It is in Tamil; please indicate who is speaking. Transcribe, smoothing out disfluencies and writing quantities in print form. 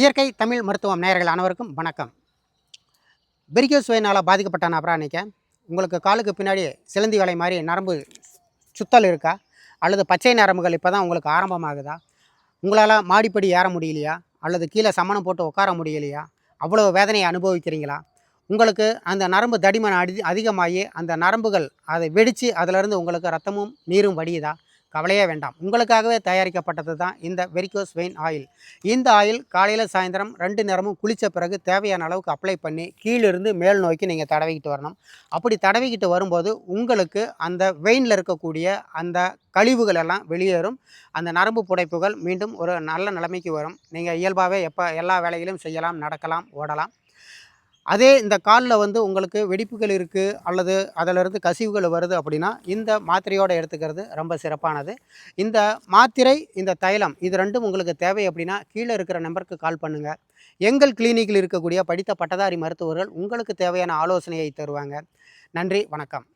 Speaker 1: இயற்கை தமிழ் மருத்துவம் நேயர்கள் அனைவருக்கும் வணக்கம். வெரிகோஸ் வெயினால் பாதிக்கப்பட்ட நபராக நிற்க உங்களுக்கு காலுக்கு பின்னாடி சிலந்தி வலை மாதிரி நரம்பு சுத்தல் இருக்கா? அல்லது பச்சை நரம்புகள் இப்போ தான் உங்களுக்கு ஆரம்பமாகுதா? உங்களால் மாடிப்படி ஏற முடியலையா? அல்லது கீழே சமணம் போட்டு உட்கார முடியலையா? அவ்வளோ வேதனையை அனுபவிக்கிறீங்களா? உங்களுக்கு அந்த நரம்பு தடிமன் அதிகமாகி அந்த நரம்புகள் அதை வெடித்து அதிலிருந்து உங்களுக்கு ரத்தமும் நீரும் வடியுதா? கவலையே வேண்டாம். உங்களுக்காகவே தயாரிக்கப்பட்டது தான் இந்த வெரிகோஸ் வெயின் ஆயில். இந்த ஆயில் காலையில் சாயந்தரம் 2 நேரமும் குளித்த பிறகு தேவையான அளவுக்கு அப்ளை பண்ணி கீழிருந்து மேல் நோக்கி நீங்கள் தடவிக்கிட்டு வரணும். அப்படி தடவிக்கிட்டு வரும்போது உங்களுக்கு அந்த வெயினில் இருக்கக்கூடிய அந்த கழிவுகள் எல்லாம் வெளியேறும். அந்த நரம்பு புடைப்புகள் மீண்டும் ஒரு நல்ல நிலைமைக்கு வரும். நீங்கள் இயல்பாகவே எல்லா வேலைகளையும் செய்யலாம், நடக்கலாம், ஓடலாம். அதே இந்த காலில் உங்களுக்கு வெடிப்புகள் இருக்குது அல்லது அதிலிருந்து கசிவுகள் வருது அப்படின்னா இந்த மாத்திரையோடு எடுத்துக்கிறது ரொம்ப சிறப்பானது. இந்த மாத்திரை, இந்த தைலம் இது 2ம் உங்களுக்கு தேவை அப்படின்னா கீழே இருக்கிற நம்பருக்கு கால் பண்ணுங்கள். எங்கள் கிளினிக்கில் இருக்கக்கூடிய படித்த பட்டதாரி மருத்துவர்கள் உங்களுக்கு தேவையான ஆலோசனையை தருவாங்க. நன்றி, வணக்கம்.